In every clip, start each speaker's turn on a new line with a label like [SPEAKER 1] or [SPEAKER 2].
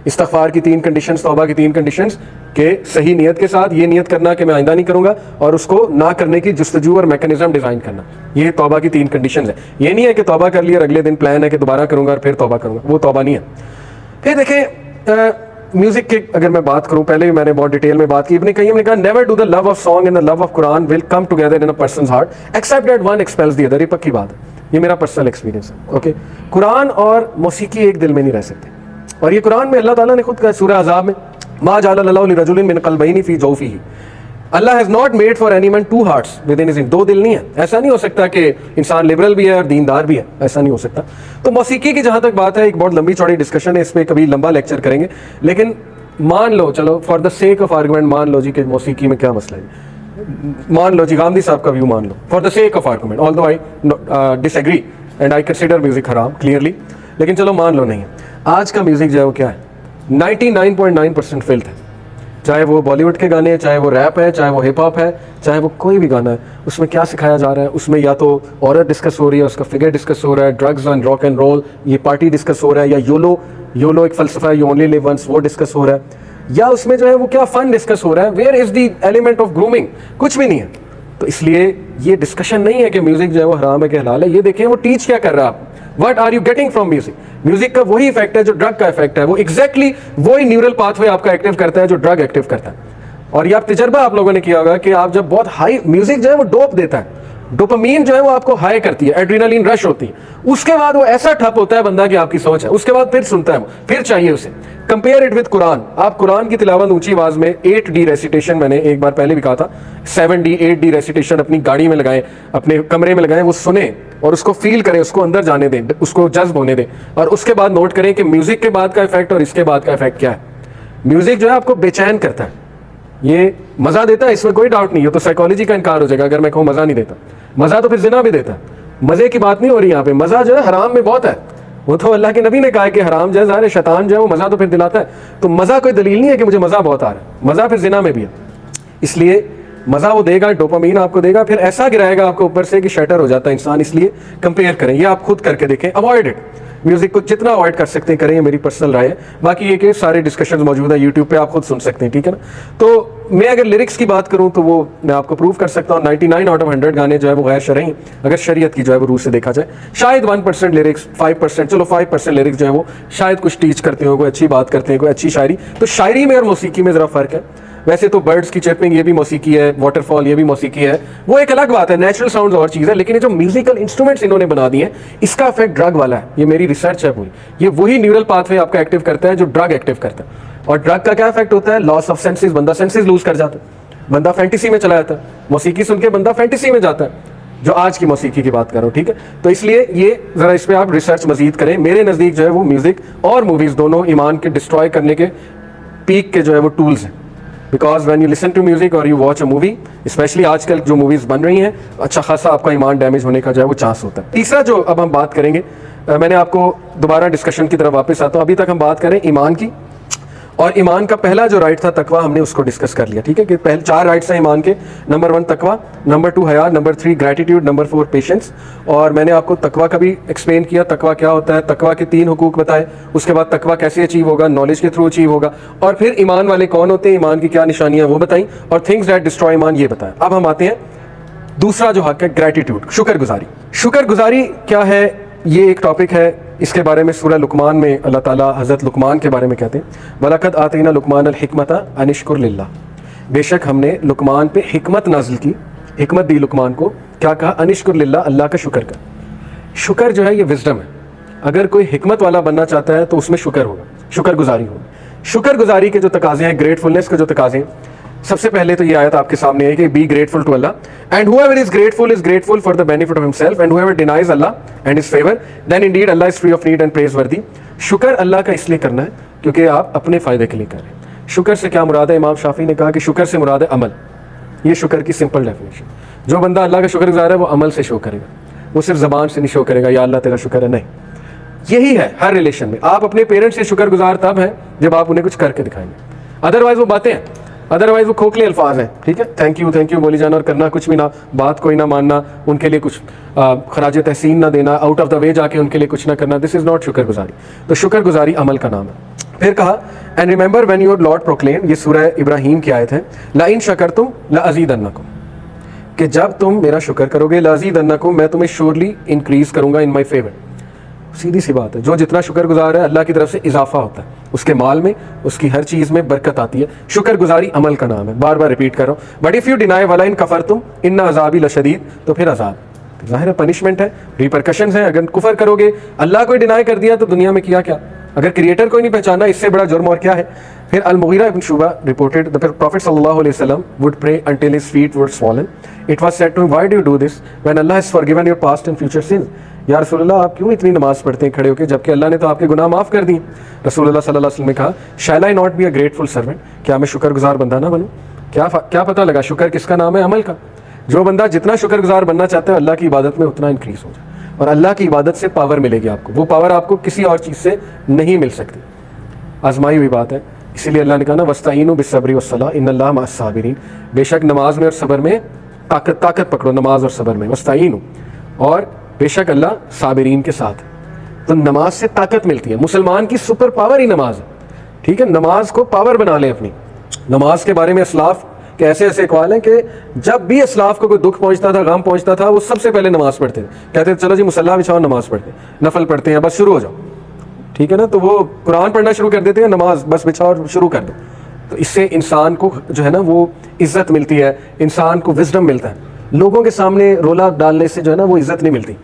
[SPEAKER 1] इस्तग़फ़ार की 3 कंडीशंस, तौबा की 3 कंडीशंस के सही नियत के साथ ये नियत करना कि मैं आइंदा नहीं करूंगा, और उसको ना करने की जस्तजू और मैकेनिज्म डिज़ाइन करना, ये तौबा की 3 कंडीशंस है। ये नहीं है कि तौबा कर लिया और अगले दिन प्लान है कि दोबारा करूंगा और फिर तौबा करूंगा, वो तौबा नहीं है। फिर देखें म्यूजिक की अगर मैं बात करूं, पहले भी मैंने बहुत डिटेल में बात की, इब्न क़य्यिम ने कहा never do the love of song and the love of Quran will come together in a person's heart except that one expels the other. ये पक्की बात है, ये मेरा पर्सनल एक्सपीरियंस है। ओके, कुरान और मौसीकी एक दिल में नहीं रह सकते, और ये कुरान में अल्लाह ताला ने खुद कहा सूरह अज़ाब में, मा जअल अल्लाहु लिरजुलिन मिन क़ल्बैनि फ़ी जौफ़िही, Allah has not made for any man 2 hearts within his, 2 दिल नहीं है। ऐसा नहीं हो सकता कि इंसान लिबरल भी है और दीनदार भी है, ऐसा नहीं हो सकता। तो मौसीकी की जहाँ तक बात है, एक बहुत लंबी चौड़ी डिस्कशन है, इस पर कभी लंबा लेक्चर करेंगे, लेकिन मान लो, चलो for the sake of argument मान लो जी कि मौसीकी में क्या मसला है, मान लो जी गांधी साहब का व्यू मान लो, for the sake of argument, although I disagree and I consider music हराम क्लियरली, लेकिन चलो मान लो नहीं है। आज का म्यूजिक जो है वो क्या है, 99.9% फिल्थ है, चाहे वो बॉलीवुड के गाने, चाहे वो रैप है, चाहे वो हिप हॉप है, चाहे वो कोई भी गाना है, उसमें क्या सिखाया जा रहा है, उसमें या तो औरत डिस्कस हो रही है, उसका फिगर डिस्कस हो रहा है, drugs and rock and roll, ये पार्टी डिस्कस हो रहा है, या योलो एक फलसफा है, यू ओनली लिव वंस, वो डिस्कस हो रहा है, या उसमें जो है वो क्या फन डिस्कस हो रहा है, where is the element of grooming, कुछ भी नहीं है। तो इसलिए ये डिस्कशन नहीं है कि म्यूजिक जो है वो हराम है कि हलाल है, ये देखें वो टीच क्या कर रहा है, what are you getting from music. Music का वही इफेक्ट है जो ड्रग का इफेक्ट है, वो एग्जैक्टली वही न्यूरल पाथवे आपका एक्टिव करता है जो ड्रग एक्टिव करता है। और ये आप तजर्बा आप लोगों ने किया होगा कि आप जब बहुत हाई म्यूजिक जो है वो डोप देता है, डोपामीन जो है वो आपको हाई करती है, एड्रेनालिन रश होती है, उसके बाद वो ऐसा ठप होता है बंदा कि आपकी सोच है, उसके बाद फिर सुनता है वो, फिर चाहिए उसे। कंपेयर इट विद कुरान, आप कुरान की तिलावत ऊंची आवाज में 8D रेसिटेशन, मैंने एक बार पहले भी कहा था, 7D 8D रेसिटेशन अपनी गाड़ी में लगाएं, अपने कमरे में लगाएं, वो सुने और उसको फील करें, उसको अंदर जाने दें, उसको जज्ब होने दें, और उसके बाद नोट करें कि म्यूजिक के बाद का इफेक्ट और इसके बाद का इफेक्ट क्या है। म्यूजिक जो है आपको बेचैन करता है, ये मजा देता है, इसमें कोई डाउट नहीं है, तो साइकोलॉजी का इनकार हो जाएगा अगर मैं कहूँ मजा नहीं देता। मजा तो फिर जिना भी देता है, मजे की बात नहीं हो रही यहाँ पे, मजा जो है हराम में बहुत है, वो तो अल्लाह के नबी ने कहा है कि हराम जो है ज़ाहिर शैतान जो है वो मजा तो फिर दिलाता है, तो मजा कोई दलील नहीं है कि मुझे मजा बहुत आ रहा है, मजा फिर जिना में भी है। इसलिए मजा वो देगा, डोपामीन आपको देगा, फिर ऐसा गिराएगा आपको ऊपर से कि शटर हो जाता है इंसान। इसलिए कंपेयर करें, ये आप खुद करके देखें, अवॉइड इट, म्यूजिक को जितना अवॉइड कर सकते हैं करें, ये मेरी पर्सनल राय है। बाकी ये कि सारे डिस्कशंस मौजूद है यूट्यूब पे, आप खुद सुन सकते हैं, ठीक है ना। तो मैं अगर लिरिक्स की बात करूं तो वो मैं आपको प्रूव कर सकता हूं, 99 आउट ऑफ 100 गाने जो है वो गैर शरई, अगर शरीयत की जो है वो रूह से देखा जाए, शायद 1% लिरिक्स, 5%, चलो 5% लिरिक्स जो है वो शायद कुछ टीच करते हो, कोई अच्छी बात करते हैं, कोई अच्छी शायरी। तो शायरी में और मौसीकी में ज़रा फ़र्क है। वैसे तो बर्ड्स की चिर्पिंग ये भी मौसीकी है, वाटरफॉल ये भी मौसीकी है, वो एक अलग बात है, नेचुरल साउंड्स और चीज़ है, लेकिन ये जो म्यूजिकल इंस्ट्रूमेंट्स इन्होंने बना दिए हैं इसका इफेक्ट ड्रग वाला है, ये मेरी रिसर्च है पूरी, ये वही न्यूरल पाथवे आपका एक्टिव करता है जो ड्रग एक्टिव करता है। और ड्रग का क्या इफेक्ट होता है, लॉस ऑफ सेंसेस, बंदा सेंसेस लूज कर जाता है, बंदा फैंटेसी में चला जाता है, मौसीकी सुन के बंदा फैंटेसी में जाता है, जो आज की मौसीकी की बात करो, ठीक है। तो इसलिए ये ज़रा इस पर आप रिसर्च मजीद करें। मेरे नज़दीक जो है वो म्यूज़िक और मूवीज़ दोनों ईमान के डिस्ट्रॉय करने के पीक के जो है वो टूल्स हैं, because when you listen to music और you watch a movie, specially आजकल जो मूवीज़ बन रही हैं, अच्छा खासा आपका ईमान डैमेज होने का जो है वो चांस होता है। तीसरा जो अब हम बात करेंगे, मैंने आपको दोबारा डिस्कशन की तरफ वापस आता हूँ, अभी तक हम बात करें ईमान की, और ईमान का पहला जो राइट था तकवा, हमने उसको डिस्कस कर लिया, ठीक है, कि पहले 4 राइट्स हैं ईमान के, नंबर 1 तकवा, नंबर 2 हया, नंबर 3 ग्रैटिट्यूड, नंबर 4 पेशेंस। और मैंने आपको तकवा का भी एक्सप्लेन किया, तकवा क्या होता है, तकवा के 3 हुकूक बताए, उसके बाद तकवा कैसे अचीव होगा, नॉलेज के थ्रू अचीव होगा, और फिर ईमान वाले कौन होते हैं, ईमान की क्या निशानियां वो बताई, और थिंग्स दैट डिस्ट्रॉय ईमान ये बताया। अब हम आते हैं दूसरा जो हक है, ग्रैटिट्यूड, शुक्रगुजारी। शुक्रगुजारी क्या है, ये एक टॉपिक है, इसके बारे में सूरह लुकमान में अल्लाह ताला हज़रत लुकमान के बारे में कहते हैं, वलक़द आतैना लुकमान अल हिकमता अनिश्कुर लिल्लाह, बेशक हमने लुकमान पे हिकमत नाजिल की, हिकमत दी लुकमान को, क्या कहा, अनिश्कुर लिल्लाह, अल्लाह का शुक्र कर। शुक्र जो है ये विजडम है, अगर कोई हिकमत वाला बनना चाहता है तो उसमें शुक्र होगा, शुक्रगुजारी होगी। शुक्रगुजारी के जो तकाजे हैं, ग्रेटफुलनेस के जो तकाजे हैं, सबसे पहले तो ये आयत आपके सामने है कि be grateful to Allah and whoever is grateful for the benefit of himself and whoever denies Allah and his favour then indeed Allah is free of need and praiseworthy. शुक्र अल्लाह का इसलिए करना है क्योंकि आप अपने फायदे के लिए कर रहे हैं। शुक्र से क्या मुराद है, इमाम शाफी ने कहा कि शुक्र से मुराद है अमल, ये शुक्र की सिंपल डेफिनेशन। जो बंदा अल्लाह का शुक्रगुजार है वो अमल से शो करेगा, वो सिर्फ जबान से नहीं शो करेगा या अल्लाह तेरा शुक्र है, नहीं। यही है हर रिलेशन में, आप अपने पेरेंट्स से शुक्रगुजार तब है जब आप उन्हें कुछ करके दिखाएंगे, अदरवाइज वो बातें हैं। अदरवाइज वो खोखले अल्फाज हैं, ठीक है, थैंक यू बोली जाना और करना कुछ भी ना, बात कोई ना मानना, उनके लिए कुछ खराज तहसीन ना देना, आउट ऑफ द वे जाके उनके लिए कुछ ना करना, दिस इज़ नॉट शुक्रगुजारी। तो शुक्रगुजारी अमल का नाम है। फिर कहा and remember when your Lord proclaim, ये सूरह इब्राहीम की आयत है, ला इन शकरतुम ला अज़ीदन्नकुम, कि जब तुम मेरा शुक्र करोगे, ला अज़ीदन्नकुम, मैं तुम्हें श्योरली इंक्रीज करूंगा इन माई फेवर। सीधी सी बात है, जो जितना शुक्रगुजार है अल्लाह की तरफ से इजाफा होता है, उसके माल में, उसकी हर चीज़ में बरकत आती है। शुक्रगुजारी अमल का नाम है, बार बार रिपीट कर रहा हूँ। बट इफ़ यू डिनाई वला इन कफरतुम इन्ना अज़ाबी लशदीद, तो फिर अजाब ज़ाहिर है पनिशमेंट है, रिपरकशंस हैं। अगर कुफर करोगे, अल्लाह को डिनाई कर दिया तो दुनिया में किया क्या, अगर क्रिएटर को ही नहीं पहचाना, इससे बड़ा जुर्म और क्या है। फिर Al Mughira Ibn Shuba reported the prophet सल्लल्लाहु अलैहि वसल्लम would pray until his feet were swollen. It was said to him, why do you do this when Allah has forgiven your past and future sins? या रसूलुल्लाह आप क्यों इतनी नमाज पढ़ते हैं खड़े होकर, जबकि अल्लाह ने तो आपके गुनाह माफ़ कर दिए। रसूलुल्लाह सल्लल्लाहु अलैहि वसल्लम ने कहा, shall I not be a grateful servant, क्या मैं शुक्रगुजार बंदा ना बनूँ। क्या पता लगा शुक्र किसका नाम है, अमल का। जो बंदा जितना शुक्रगुजार बनना चाहता है, अल्लाह की इबादत में उतना इंक्रीज हो जाए, और अल्लाह की इबादत से पावर मिलेगी आपको, वो पावर आपको किसी और चीज़ से नहीं मिल सकती। आजमाई हुई बात है, इसीलिए अल्लाह ने कहा ना, वस्ताईनु बिस्सब्रि वस्सलाह इन्नल्लाह मअस साबिरीन, बेशक नमाज में और सब्र में ताकत पकड़ो, नमाज और सब्र में, वस्ताईनु, और बेशक अल्लाह साबिरीन के साथ। तो नमाज से ताकत मिलती है, मुसलमान की सुपर पावर ही नमाज है, ठीक है। नमाज को पावर बना लें अपनी। नमाज के बारे में असलाफ के ऐसे ऐसे इकवाल हैं कि जब भी असलाफ को कोई दुख पहुंचता था, गम पहुंचता था, वो सबसे पहले नमाज पढ़ते थे। कहते थे चलो जी मुसल्ला बिछाओ, नमाज पढ़ते, नफल पढ़ते हैं, बस शुरू हो जाओ, ठीक है ना। तो वो कुरान पढ़ना शुरू कर देते हैं, नमाज बस बिछाओ और शुरू कर दो। तो इससे इंसान को जो है ना वो इज्जत मिलती है, इंसान को विजडम मिलता है। लोगों के सामने रोला डालने से जो है ना वो इज्जत नहीं मिलती।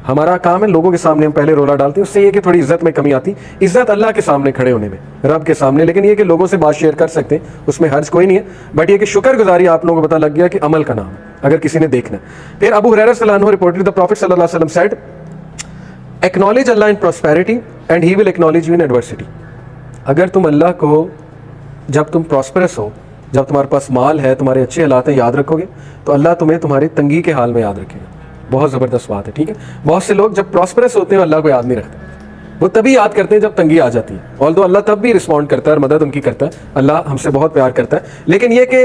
[SPEAKER 1] हमारा काम है लोगों के सामने हम पहले रोला डालते हैं, उससे ये कि थोड़ी इज्जत में कमी आती। इज्जत अल्लाह के सामने खड़े होने में, रब के सामने, लेकिन ये कि लोगों से बात शेयर कर सकते हैं, उसमें हर्ज कोई नहीं है। बट ये कि शुक्रगुजारी आप लोगों को पता लग गया कि अमल का नाम है, अगर किसी ने देखना है। फिर अबू हुरैरा रज़ियल्लाहु अन्हु रिपोर्टेड द प्रॉफिट सल्लल्लाहु अलैहि वसल्लम said, acknowledge Allah in prosperity and he will acknowledge you in adversity. अगर तुम अल्लाह को जब तुम प्रॉस्परस हो, जब तुम्हारे पास माल है, तुम्हारे अच्छे हालात हैं, याद रखोगे, तो अल्लाह तुम्हें तुम्हारी तंगी के हाल में याद रखेगा। बहुत ज़बरदस्त बात है, ठीक है। बहुत से लोग जब प्रॉस्परस होते हैं अल्लाह को याद नहीं रखते, वो तभी याद करते हैं जब तंगी आ जाती है। ऑल्दो अल्लाह तब भी रिस्पॉन्ड करता है और मदद उनकी करता है, अल्लाह हमसे बहुत प्यार करता है। लेकिन ये कि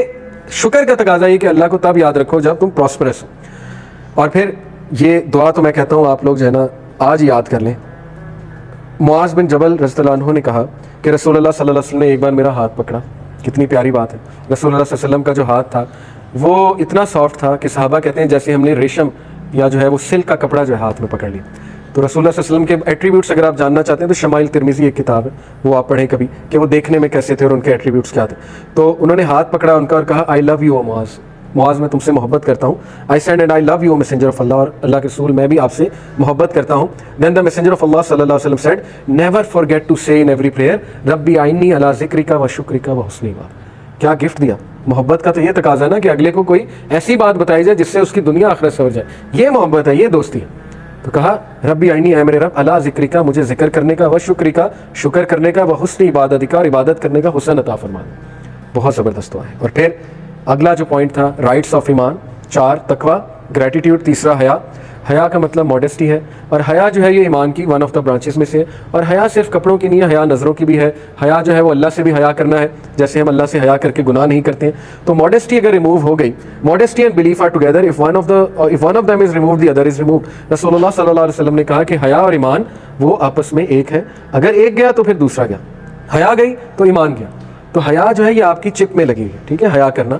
[SPEAKER 1] शुक्र का तकाजा ये कि अल्लाह को तब याद रखो जब तुम प्रॉस्परस हो। और फिर ये दुआ तो मैं कहता हूँ आप लोग जो है ना आज याद कर लें। मुआज़ बिन जबल रज़ियल्लाहु अन्हु ने कहा कि रसूलुल्लाह सल्लल्लाहु अलैहि वसल्लम ने एक बार मेरा हाथ पकड़ा। कितनी प्यारी बात है। रसूलुल्लाह सल्लल्लाहु अलैहि वसल्लम का जो हाथ था वो इतना सॉफ्ट था कि सहाबा कहते हैं जैसे हमने रेशम या जो है वो सिल्क का कपड़ा जो है हाथ में पकड़ लिया। तो रसूलुल्लाह सल्लल्लाहु अलैहि वसल्लम के एट्रीब्यूट्स अगर आप जानना चाहते हैं तो शमाइल तिरमिज़ी एक किताब है, वो आप पढ़ें कभी, कि वो देखने में कैसे थे और उनके एट्रीब्यूट्स क्या थे। तो उन्होंने हाथ पकड़ा उनका और कहा, I love you O Muaz, Muaz मैं तुमसे मोहब्बत करता हूँ। I said and I love you messenger of Allah, और अल्लाह के रसूल मैं भी आपसे मोहब्बत करता हूँ। देन द मैसेंजर ऑफ अल्लाह सल्लल्लाहु अलैहि वसल्लम सेड, नेवर फॉरगेट टू से इन एवरी प्रेयर, रब्बी आइनी अला ज़िक्रिका व शुक्रिका व हुस्नी इबादत। क्या गिफ्ट दिया। मोहब्बत का तो ये तकाजा है ना कि अगले को कोई ऐसी बात बताई जाए जिससे उसकी दुनिया आखिरत सवर जाए। ये मोहब्बत है, ये दोस्ती है। तो कहा, रब्बी आइनी, है मेरे रब, अला ज़िक्रिका, मुझे जिक्र करने का, व शुक्रिका, शुक्र करने का, व हुस्नी इबादत का, और इबादत करने का हुस्न अता फरमा। बहुत ज़बरदस्त हुआ है। और फिर अगला जो पॉइंट था, राइट्स ऑफ ईमान, 4 तकवा, ग्रेटिट्यूड, तीसरा हया। हया का मतलब मॉडेस्टी है, और हया जो है ये ईमान की वन ऑफ द ब्रांचेस में से है। और हया सिर्फ कपड़ों की नहीं है, हया नज़रों की भी है। हया जो है वो अल्लाह से भी हया करना है, जैसे हम अल्लाह से हया करके गुनाह नहीं करते हैं। तो मॉडेस्टी अगर रिमूव हो गई, modesty and belief are together, if one of them is remove the other is remove. रसूलुल्लाह सल्लल्लाहु अलैहि वसल्लम ने कहा कि हया और ईमान वो आपस में एक है, अगर एक गया तो फिर दूसरा गया, हया गई तो ईमान गया। तो हया जो है ये आपकी चिप में लगी है, ठीक है, हया करना।